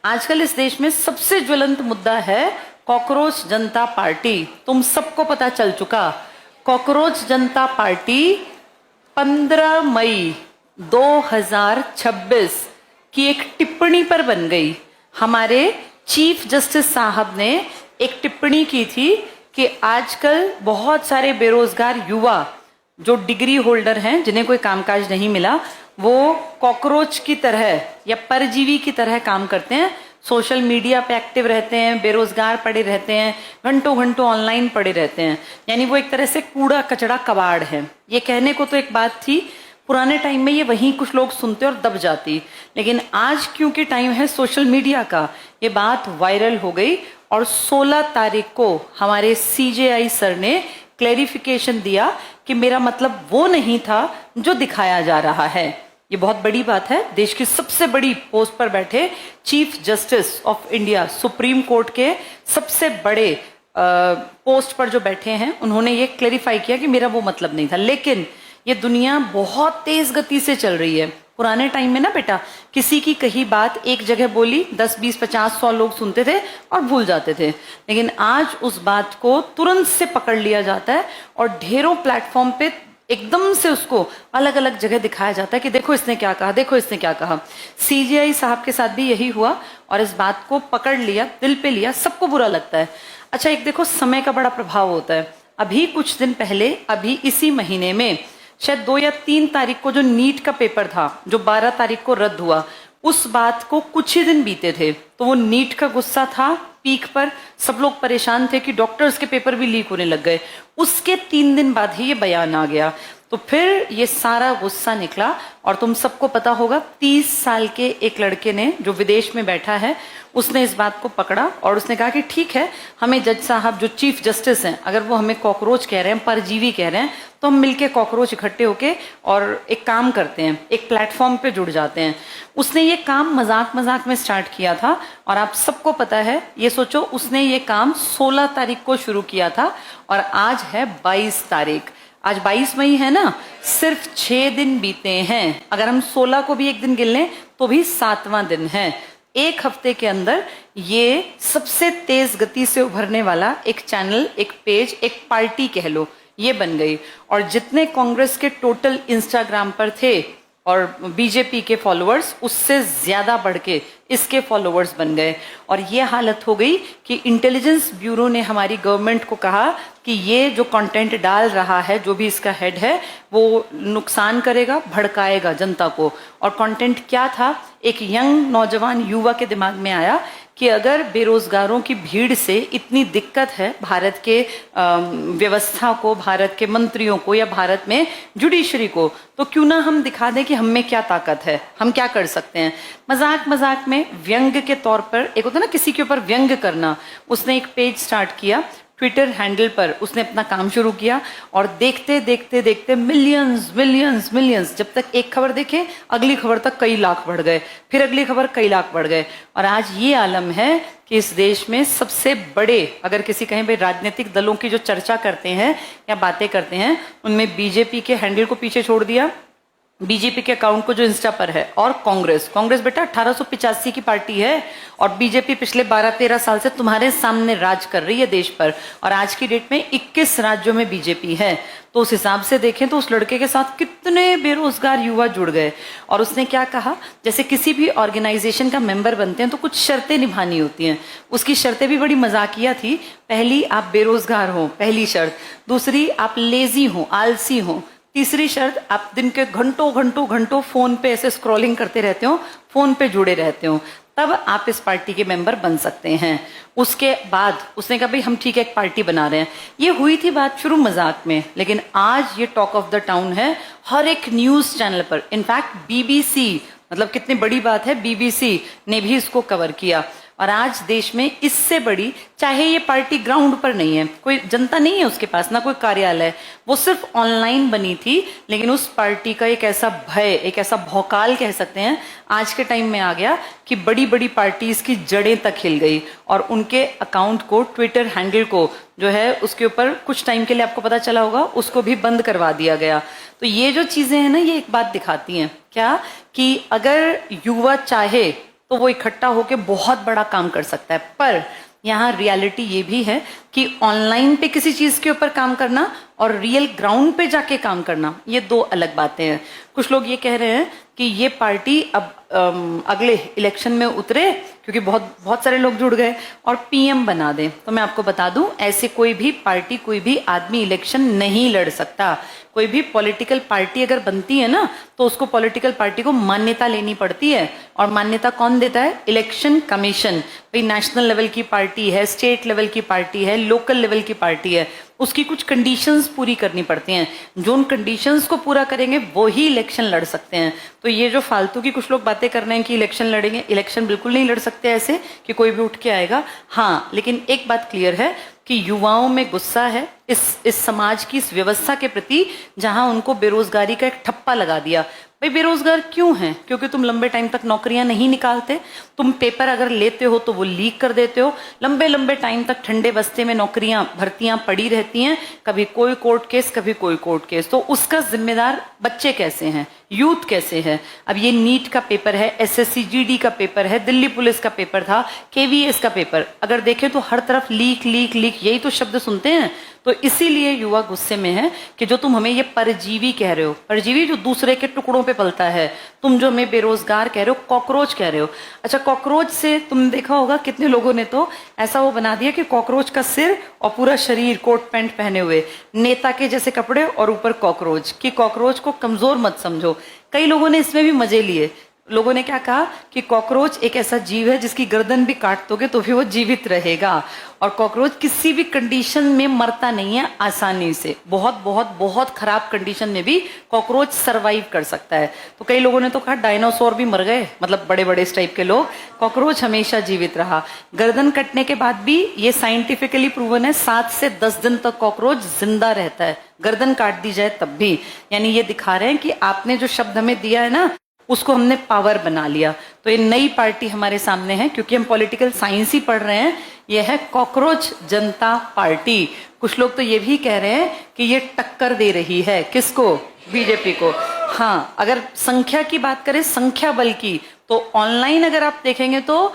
आजकल इस देश में सबसे ज्वलंत मुद्दा है कॉकरोच जनता पार्टी। तुम सबको पता चल चुका, कॉकरोच जनता पार्टी 15 मई 2026 की एक टिप्पणी पर बन गई। हमारे चीफ जस्टिस साहब ने एक टिप्पणी की थी कि आजकल बहुत सारे बेरोजगार युवा जो डिग्री होल्डर हैं, जिन्हें कोई कामकाज नहीं मिला, वो कॉकरोच की तरह या परजीवी की तरह काम करते हैं, सोशल मीडिया पे एक्टिव रहते हैं, बेरोजगार पड़े रहते हैं, घंटों घंटों ऑनलाइन पड़े रहते हैं। यानी वो एक तरह से कूड़ा कचड़ा कबाड़ है। ये कहने को तो एक बात थी, पुराने टाइम में ये वहीं कुछ लोग सुनते और दब जाती, लेकिन आज क्योंकि टाइम है सोशल मीडिया का, ये बात वायरल हो गई और 16 तारीख को हमारे सीजेआई सर ने क्लैरिफिकेशन दिया कि मेरा मतलब वो नहीं था जो दिखाया जा रहा है। ये बहुत बड़ी बात है। देश की सबसे बड़ी पोस्ट पर बैठे chief justice of India, supreme court के सबसे बड़े पोस्ट पर जो बैठे हैं, उन्होंने ये क्लैरिफाई किया कि मेरा वो मतलब नहीं था। लेकिन ये दुनिया बहुत तेज गति से चल रही है। पुराने टाइम में ना बेटा, किसी की कही बात एक जगह बोली 10, 20, 50, 100 लोग सुनते थे और भूल जाते थे, लेकिन आज उस बात को तुरंत से पकड़ लिया जाता है और ढेरों प्लेटफॉर्म पे एकदम से उसको अलग अलग जगह दिखाया जाता है कि देखो इसने क्या कहा, देखो इसने क्या कहा। सीजेआई साहब के साथ भी यही हुआ और इस बात को पकड़ लिया, दिल पे लिया, सबको बुरा लगता है। अच्छा, एक देखो समय का बड़ा प्रभाव होता है। अभी कुछ दिन पहले, अभी इसी महीने में शायद 2 या 3 तारीख को जो नीट का पेपर था, जो 12 तारीख को रद्द हुआ, उस बात को कुछ ही दिन बीते थे तो वो नीट का गुस्सा था पीक पर। सब लोग परेशान थे कि डॉक्टर्स के पेपर भी लीक होने लग गए। उसके 3 दिन बाद ही ये बयान आ गया, तो फिर ये सारा गुस्सा निकला। और तुम सबको पता होगा, 30 साल के एक लड़के ने जो विदेश में बैठा है, उसने इस बात को पकड़ा और उसने कहा कि ठीक है, हमें जज साहब जो चीफ जस्टिस हैं, अगर वो हमें कॉकरोच कह रहे हैं, परजीवी कह रहे हैं, तो हम मिलके कॉकरोच इकट्ठे होके और एक काम करते हैं, एक प्लेटफॉर्म पे जुड़ जाते हैं। उसने ये काम मजाक मजाक में स्टार्ट किया था और आप सबको पता है, ये सोचो उसने ये काम 16 तारीख को शुरू किया था और आज है 22 तारीख। आज 22 मई है ना, सिर्फ 6 दिन बीते हैं। अगर हम 16 को भी एक दिन गिन लें तो भी 7वां दिन है। एक हफ्ते के अंदर ये सबसे तेज गति से उभरने वाला एक चैनल, एक पेज, एक पार्टी कह लो, ये बन गई। और जितने कांग्रेस के टोटल इंस्टाग्राम पर थे और बीजेपी के फॉलोअर्स, उससे ज्यादा बढ़ के इसके फॉलोअर्स बन गए। और ये हालत हो गई कि इंटेलिजेंस ब्यूरो ने हमारी गवर्नमेंट को कहा कि ये जो कंटेंट डाल रहा है, जो भी इसका हेड है, वो नुकसान करेगा, भड़काएगा जनता को। और कंटेंट क्या था? एक यंग नौजवान युवा के दिमाग में आया कि अगर बेरोजगारों की भीड़ से इतनी दिक्कत है भारत के व्यवस्था को, भारत के मंत्रियों को या भारत में जुडिशरी को, तो क्यों ना हम दिखा दें कि हम में क्या ताकत है, हम क्या कर सकते हैं। मजाक मजाक में व्यंग के तौर पर, एक होता है ना किसी के ऊपर व्यंग करना, उसने एक पेज स्टार्ट किया ट्विटर हैंडल पर। उसने अपना काम शुरू किया और देखते देखते देखते मिलियंस मिलियंस मिलियंस, जब तक एक खबर देखे अगली खबर तक कई लाख बढ़ गए, फिर अगली खबर कई लाख बढ़ गए। और आज ये आलम है कि इस देश में सबसे बड़े, अगर किसी कहीं भाई राजनीतिक दलों की जो चर्चा करते हैं या बातें करते हैं, उनमें बीजेपी के हैंडल को पीछे छोड़ दिया, बीजेपी के अकाउंट को जो इंस्टा पर है, और कांग्रेस बेटा 1885 की पार्टी है और बीजेपी पिछले 12-13 साल से तुम्हारे सामने राज कर रही है देश पर। और आज की डेट में 21 राज्यों में बीजेपी है। तो उस हिसाब से देखें तो उस लड़के के साथ कितने बेरोजगार युवा जुड़ गए। और उसने क्या कहा, जैसे किसी भी ऑर्गेनाइजेशन का मेंबर बनते हैं तो कुछ शर्तें निभानी होती हैं। उसकी शर्तें भी बड़ी मजाकिया थी। पहली, आप बेरोजगार हो, पहली शर्त। दूसरी, आप लेजी हो, आलसी हो। तीसरी शर्त, आप दिन के घंटों घंटों घंटों फोन पे ऐसे स्क्रॉलिंग करते रहते हो, फोन पे जुड़े रहते हो, तब आप इस पार्टी के मेंबर बन सकते हैं। उसके बाद उसने कहा भाई हम ठीक है एक पार्टी बना रहे हैं। ये हुई थी बात शुरू मजाक में, लेकिन आज ये टॉक ऑफ द टाउन है हर एक न्यूज चैनल पर। इनफैक्ट बीबीसी, मतलब कितनी बड़ी बात है, बीबीसी ने भी इसको कवर किया। और आज देश में इससे बड़ी, चाहे ये पार्टी ग्राउंड पर नहीं है, कोई जनता नहीं है उसके पास, ना कोई कार्यालय, वो सिर्फ ऑनलाइन बनी थी, लेकिन उस पार्टी का एक ऐसा भय, एक ऐसा भौकाल कह सकते हैं, आज के टाइम में आ गया कि बड़ी बड़ी पार्टीज की जड़ें तक हिल गई और उनके अकाउंट को, ट्विटर हैंडल को जो है, उसके ऊपर कुछ टाइम के लिए आपको पता चला होगा, उसको भी बंद करवा दिया गया। तो ये जो चीजें हैं ना, ये एक बात दिखाती हैं क्या, कि अगर युवा चाहे तो वो इकट्ठा होकर बहुत बड़ा काम कर सकता है। पर यहाँ रियलिटी ये भी है कि ऑनलाइन पे किसी चीज के ऊपर काम करना और रियल ग्राउंड पे जाके काम करना, ये दो अलग बातें हैं। कुछ लोग ये कह रहे हैं कि ये पार्टी अब अगले इलेक्शन में उतरे, क्योंकि बहुत सारे लोग जुड़ गए, और पीएम बना दें। तो मैं आपको बता दूं, ऐसे कोई भी पार्टी, कोई भी आदमी इलेक्शन नहीं लड़ सकता। कोई भी पॉलिटिकल पार्टी अगर बनती है ना, तो उसको पॉलिटिकल पार्टी को मान्यता लेनी पड़ती है। और मान्यता कौन देता है? Election commission. भाई नेशनल लेवल की पार्टी है, स्टेट लेवल की पार्टी है, लोकल लेवल की पार्टी है, उसकी कुछ कंडीशंस पूरी करनी पड़ती हैं। जो उन कंडीशंस को पूरा करेंगे वो ही इलेक्शन लड़ सकते हैं। तो ये जो फालतू की कुछ लोग बातें कर रहे हैं कि इलेक्शन लड़ेंगे, इलेक्शन बिल्कुल नहीं लड़ सकते ऐसे कि कोई भी उठ के आएगा। हाँ, लेकिन एक बात क्लियर है कि युवाओं में गुस्सा है इस समाज की, इस व्यवस्था के प्रति, जहां उनको बेरोजगारी का एक ठप्पा लगा दिया। भाई बेरोजगार क्यों हैं? क्योंकि तुम लंबे टाइम तक नौकरियां नहीं निकालते। तुम पेपर अगर लेते हो तो वो लीक कर देते हो। लंबे लंबे टाइम तक ठंडे बस्ते में नौकरियां, भर्तियां पड़ी रहती हैं, कभी कोई कोर्ट केस, कभी कोई कोर्ट केस। तो उसका जिम्मेदार बच्चे कैसे हैं, यूथ कैसे है? अब ये नीट का पेपर है, एसएससी जीडी का पेपर है, दिल्ली पुलिस का पेपर था, केवीएस का पेपर, अगर देखें तो हर तरफ लीक लीक लीक, यही तो शब्द सुनते हैं। तो इसीलिए युवा गुस्से में है कि जो तुम हमें ये परजीवी कह रहे हो, परजीवी जो दूसरे के टुकड़ों पे पलता है, तुम जो हमें बेरोजगार कह रहे हो, कॉकरोच कह रहे हो। अच्छा, कॉकरोच से तुम देखा होगा कितने लोगों ने तो ऐसा वो बना दिया कि कॉकरोच का सिर और पूरा शरीर कोट पैंट पहने हुए, नेता के जैसे कपड़े और ऊपर कॉकरोच, कि कॉकरोच को कमजोर मत समझो। कई लोगों ने इसमें भी मजे लिए। लोगों ने क्या कहा कि कॉकरोच एक ऐसा जीव है जिसकी गर्दन भी काट दोगे तो भी वो जीवित रहेगा, और कॉकरोच किसी भी कंडीशन में मरता नहीं है आसानी से। बहुत बहुत बहुत खराब कंडीशन में भी कॉकरोच सरवाइव कर सकता है। तो कई लोगों ने तो कहा डायनासोर भी मर गए, मतलब बड़े बड़े इस टाइप के लोग, कॉकरोच हमेशा जीवित रहा। गर्दन कटने के बाद भी ये साइंटिफिकली प्रूवन है, 7 से 10 दिन तक कॉकरोच जिंदा रहता है, गर्दन काट दी जाए तब भी। यानी ये दिखा रहे हैं कि आपने जो शब्द हमें दिया है ना, उसको हमने पावर बना लिया। तो ये नई पार्टी हमारे सामने है, क्योंकि हम पॉलिटिकल साइंस ही पढ़ रहे हैं। ये है कॉकरोच जनता पार्टी। कुछ लोग तो ये भी कह रहे हैं कि ये टक्कर दे रही है, किसको? बीजेपी को। हाँ, अगर संख्या की बात करें, संख्या बल की, तो ऑनलाइन अगर आप देखेंगे तो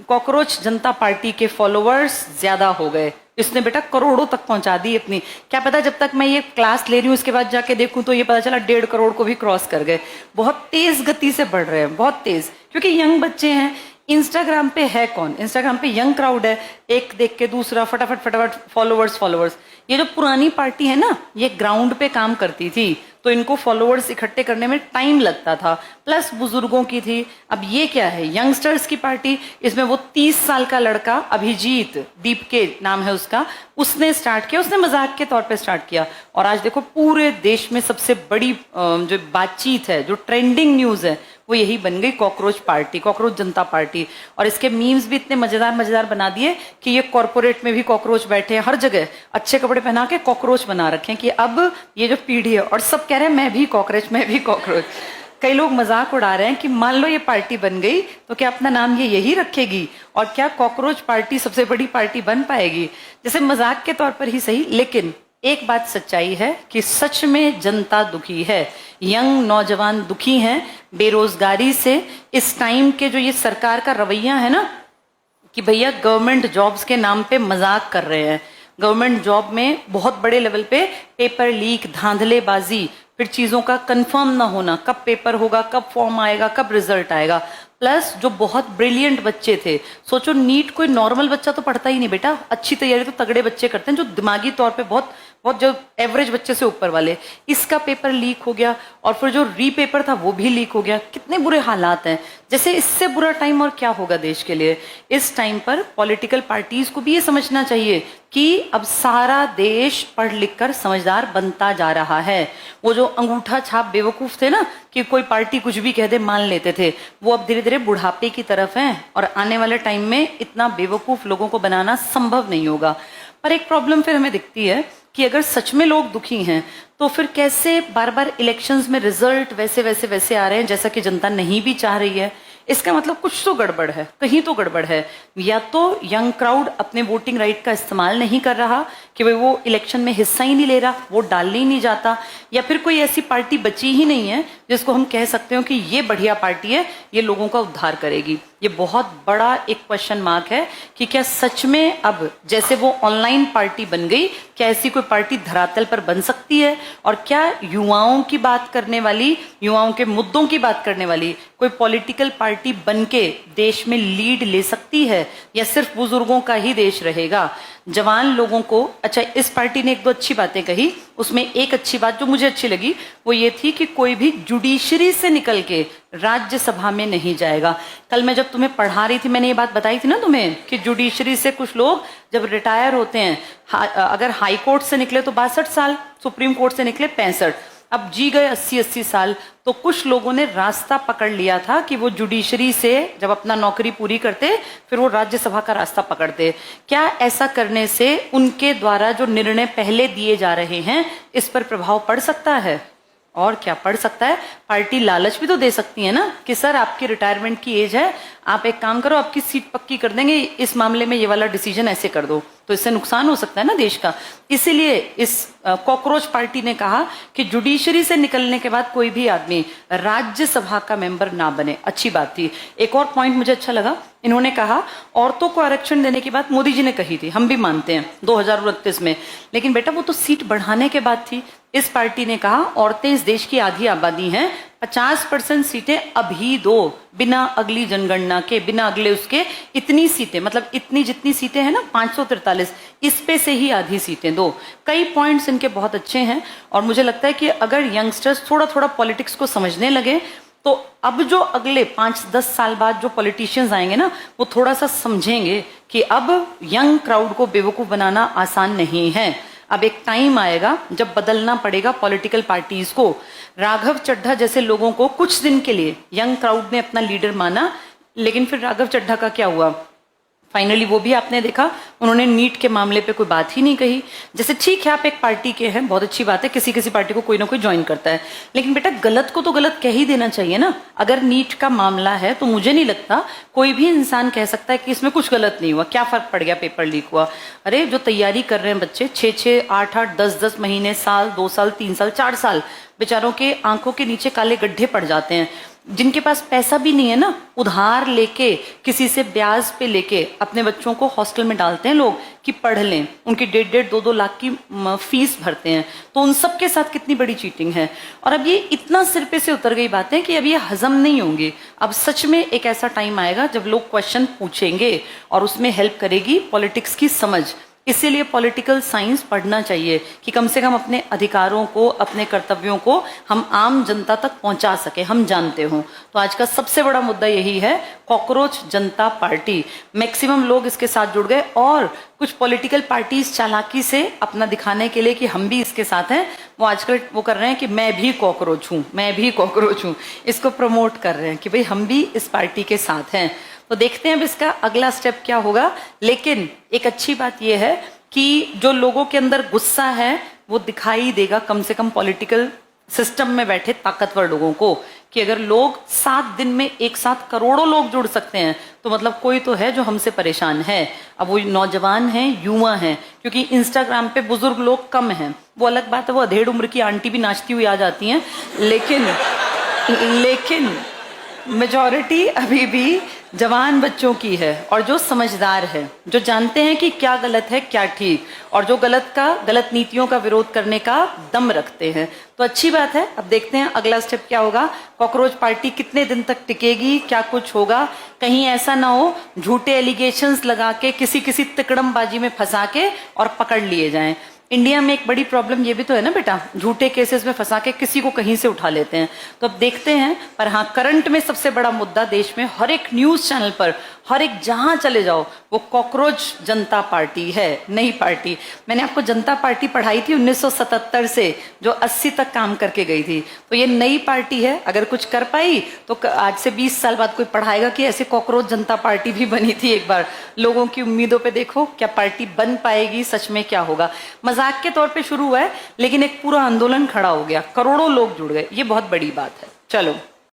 कॉकरोच जनता पार्टी के फॉलोअर्स ज्यादा हो गए। इसने बेटा करोड़ों तक पहुंचा दी अपनी। क्या पता जब तक मैं ये क्लास ले रही हूँ उसके बाद जाके देखूं तो ये पता चला 1.5 करोड़ को भी क्रॉस कर गए। बहुत तेज गति से बढ़ रहे हैं, बहुत तेज, क्योंकि यंग बच्चे हैं। इंस्टाग्राम पे है कौन? इंस्टाग्राम पे यंग क्राउड है, एक देख के दूसरा, फटाफट फटाफट फॉलोअर्स। ये जो पुरानी पार्टी है ना, ये ग्राउंड पे काम करती थी, तो इनको फॉलोअर्स इकट्ठे करने में टाइम लगता था, प्लस बुजुर्गों की थी। अब ये क्या है? यंगस्टर्स की पार्टी। इसमें वो 30 साल का लड़का अभिजीत, दीप के नाम है उसका, उसने स्टार्ट किया, उसने मजाक के तौर पे स्टार्ट किया। और आज देखो पूरे देश में सबसे बड़ी जो बातचीत है, जो ट्रेंडिंग न्यूज है, वो यही बन गई, कॉकरोच पार्टी, कॉकरोच जनता पार्टी। और इसके मीम्स भी इतने मजेदार मजेदार बना दिए कि ये कॉर्पोरेट में भी कॉकरोच बैठे हैं, हर जगह अच्छे कपड़े पहना के कॉकरोच बना रखे हैं कि अब ये जो पीढ़ी है, और सब कह रहे हैं मैं भी कॉकरोच, मैं भी कॉकरोच। कई लोग मजाक उड़ा रहे हैं कि मान लो ये पार्टी बन गई तो क्या अपना नाम ये यही रखेगी, और क्या कॉकरोच पार्टी सबसे बड़ी पार्टी बन पाएगी? जैसे मजाक के तौर पर ही सही, लेकिन एक बात सच्चाई है कि सच में जनता दुखी है, यंग नौजवान दुखी हैं बेरोजगारी से। इस टाइम के जो ये सरकार का रवैया है ना कि भैया गवर्नमेंट जॉब्स के नाम पे मजाक कर रहे हैं, गवर्नमेंट जॉब में बहुत बड़े लेवल पे पेपर लीक, धांधलेबाजी, फिर चीजों का कंफर्म ना होना, कब पेपर होगा, कब फॉर्म आएगा, कब रिजल्ट आएगा। प्लस जो बहुत ब्रिलियंट बच्चे थे, सोचो नीट कोई नॉर्मल बच्चा तो पढ़ता ही नहीं बेटा, अच्छी तैयारी तो तगड़े बच्चे करते हैं, जो दिमागी तौर पे बहुत बहुत जो एवरेज बच्चे से ऊपर वाले, इसका पेपर लीक हो गया, और फिर जो री पेपर था वो भी लीक हो गया। कितने बुरे हालात हैं। जैसे इससे बुरा टाइम और क्या होगा देश के लिए। इस टाइम पर पॉलिटिकल पार्टीज को भी ये समझना चाहिए कि अब सारा देश पढ़ लिख कर समझदार बनता जा रहा है। वो जो अंगूठा छाप बेवकूफ थे ना, कि कोई पार्टी कुछ भी कह दे मान लेते थे, वो अब धीरे धीरे बुढ़ापे की तरफ हैं, और आने वाले टाइम में इतना बेवकूफ लोगों को बनाना संभव नहीं होगा। पर एक प्रॉब्लम फिर हमें दिखती है कि अगर सच में लोग दुखी हैं तो फिर कैसे बार बार इलेक्शंस में रिजल्ट वैसे वैसे वैसे आ रहे हैं जैसा कि जनता नहीं भी चाह रही है। इसका मतलब कुछ तो गड़बड़ है, कहीं तो गड़बड़ है। या तो यंग क्राउड अपने वोटिंग राइट का इस्तेमाल नहीं कर रहा कि भाई वो इलेक्शन में हिस्सा ही नहीं ले रहा, वोट डालने ही नहीं जाता, या फिर कोई ऐसी पार्टी बची ही नहीं है जिसको हम कह सकते हो कि ये बढ़िया पार्टी है, ये लोगों का उद्धार करेगी। ये बहुत बड़ा एक क्वेश्चन मार्क है कि क्या सच में अब जैसे वो ऑनलाइन पार्टी बन गई, क्या ऐसी कोई पार्टी धरातल पर बन सकती है, और क्या युवाओं की बात करने वाली, युवाओं के मुद्दों की बात करने वाली कोई पॉलिटिकल पार्टी बनके देश में लीड ले सकती है, या सिर्फ बुजुर्गों का ही देश रहेगा। जवान लोगों को, अच्छा इस पार्टी ने एक दो अच्छी बातें कही, उसमें एक अच्छी बात जो मुझे अच्छी लगी वो ये थी कि कोई भी जुडिशरी से निकल के राज्यसभा में नहीं जाएगा। कल मैं जब तुम्हें पढ़ा रही थी मैंने ये बात बताई थी ना तुम्हें कि जुडिशरी से कुछ लोग जब रिटायर होते हैं, अगर हाई कोर्ट से निकले तो 62 साल, सुप्रीम कोर्ट से निकले 65, अब जी गए 80-80 साल, तो कुछ लोगों ने रास्ता पकड़ लिया था कि वो जुडिशरी से जब अपना नौकरी पूरी करते फिर वो राज्यसभा का रास्ता पकड़ते। क्या ऐसा करने से उनके द्वारा जो निर्णय पहले दिए जा रहे हैं इस पर प्रभाव पड़ सकता है? और क्या पड़ सकता है? पार्टी लालच भी तो दे सकती है ना कि सर आपकी रिटायरमेंट की एज है, आप एक काम करो आपकी सीट पक्की कर देंगे, इस मामले में ये वाला डिसीजन ऐसे कर दो, तो इससे नुकसान हो सकता है ना देश का। इसीलिए इस कॉकरोच पार्टी ने कहा कि जुडिशरी से निकलने के बाद कोई भी आदमी राज्यसभा का मेंबर ना बने। अच्छी बात थी। एक और पॉइंट मुझे अच्छा लगा, इन्होंने कहा औरतों को आरक्षण देने की बात मोदी जी ने कही थी, हम भी मानते हैं 2029 में, लेकिन बेटा वो तो सीट बढ़ाने के बाद थी। इस पार्टी ने कहा औरतें इस देश की आधी आबादी हैं, 50% सीटें अभी दो, बिना अगली जनगणना के, बिना अगले उसके इतनी सीटें, मतलब इतनी जितनी सीटें हैं ना 543, इस पे से ही आधी सीटें दो। कई पॉइंट्स इनके बहुत अच्छे हैं और मुझे लगता है कि अगर यंगस्टर्स थोड़ा थोड़ा पॉलिटिक्स को समझने लगे तो अब जो अगले 5-10 साल बाद जो पॉलिटिशियंस आएंगे ना वो थोड़ा सा समझेंगे कि अब यंग क्राउड को बेवकूफ बनाना आसान नहीं है। अब एक टाइम आएगा जब बदलना पड़ेगा पॉलिटिकल पार्टीज को। राघव चड्ढा जैसे लोगों को कुछ दिन के लिए यंग क्राउड ने अपना लीडर माना, लेकिन फिर राघव चड्ढा का क्या हुआ? फाइनली वो भी आपने देखा, उन्होंने नीट के मामले पे कोई बात ही नहीं कही। जैसे ठीक है आप एक पार्टी के हैं, बहुत अच्छी बात है, किसी किसी पार्टी को कोई ना कोई ज्वाइन करता है, लेकिन बेटा गलत को तो गलत कह ही देना चाहिए ना। अगर नीट का मामला है तो मुझे नहीं लगता कोई भी इंसान कह सकता है कि इसमें कुछ गलत नहीं हुआ, क्या फर्क पड़ गया पेपर लीक हुआ। अरे जो तैयारी कर रहे हैं बच्चे 6-6, 8-8, 10-10 महीने, साल, 2 साल, 3 साल, 4 साल, बेचारों के आंखों के नीचे काले गड्ढे पड़ जाते हैं। जिनके पास पैसा भी नहीं है ना, उधार लेके किसी से ब्याज पे लेके अपने बच्चों को हॉस्टल में डालते हैं लोग कि पढ़ लें, उनकी 1.5, 2-2 लाख की फीस भरते हैं। तो उन सब के साथ कितनी बड़ी चीटिंग है। और अब ये इतना सिर पे से उतर गई बातें कि अब ये हजम नहीं होंगी। अब सच में एक ऐसा टाइम आएगा जब लोग क्वेश्चन पूछेंगे और उसमें हेल्प करेगी पॉलिटिक्स की समझ। इसीलिए पॉलिटिकल साइंस पढ़ना चाहिए कि कम से कम अपने अधिकारों को, अपने कर्तव्यों को हम आम जनता तक पहुंचा सके, हम जानते हों। तो आज का सबसे बड़ा मुद्दा यही है, कॉकरोच जनता पार्टी। मैक्सिमम लोग इसके साथ जुड़ गए और कुछ पॉलिटिकल पार्टीज चालाकी से अपना दिखाने के लिए कि हम भी इसके साथ हैं, वो आजकल वो कर रहे हैं कि मैं भी कॉकरोच हूँ, मैं भी कॉकरोच हूँ, इसको प्रमोट कर रहे हैं कि भाई हम भी इस पार्टी के साथ हैं। तो देखते हैं अब इसका अगला स्टेप क्या होगा। लेकिन एक अच्छी बात यह है कि जो लोगों के अंदर गुस्सा है वो दिखाई देगा कम से कम पॉलिटिकल सिस्टम में बैठे ताकतवर लोगों को, कि अगर लोग 7 दिन में एक साथ करोड़ों लोग जुड़ सकते हैं तो मतलब कोई तो है जो हमसे परेशान है। अब वो नौजवान हैं, युवा हैं, क्योंकि इंस्टाग्राम पे बुजुर्ग लोग कम हैं, वो अलग बात है, वो अधेड़ उम्र की आंटी भी नाचती हुई आ जाती हैं, लेकिन मेजॉरिटी अभी भी जवान बच्चों की है और जो समझदार है, जो जानते हैं कि क्या गलत है क्या ठीक, और जो गलत नीतियों का विरोध करने का दम रखते हैं। तो अच्छी बात है। अब देखते हैं अगला स्टेप क्या होगा, कॉकरोच पार्टी कितने दिन तक टिकेगी, क्या कुछ होगा। कहीं ऐसा ना हो झूठे एलिगेशंस लगा के किसी तिकड़मबाजी में फंसा के और पकड़ लिए जाएं। इंडिया में एक बड़ी प्रॉब्लम ये भी तो है ना बेटा, झूठे केसेस में फंसा के किसी को कहीं से उठा लेते हैं। तो अब देखते हैं। पर हाँ, करंट में सबसे बड़ा मुद्दा देश में हर एक न्यूज चैनल पर, हर एक जहां चले जाओ, वो कॉकरोच जनता पार्टी है, नई पार्टी। मैंने आपको जनता पार्टी पढ़ाई थी 1977 से, जो 80 तक काम करके गई थी। तो ये नई पार्टी है, अगर कुछ कर पाई तो आज से 20 साल बाद कोई पढ़ाएगा कि ऐसे कॉकरोच जनता पार्टी भी बनी थी एक बार। लोगों की उम्मीदों पे देखो, क्या पार्टी बन पाएगी, सच में क्या होगा। मजाक के तौर पे शुरू हुआ है लेकिन एक पूरा आंदोलन खड़ा हो गया, करोड़ों लोग जुड़ गए, ये बहुत बड़ी बात है। चलो।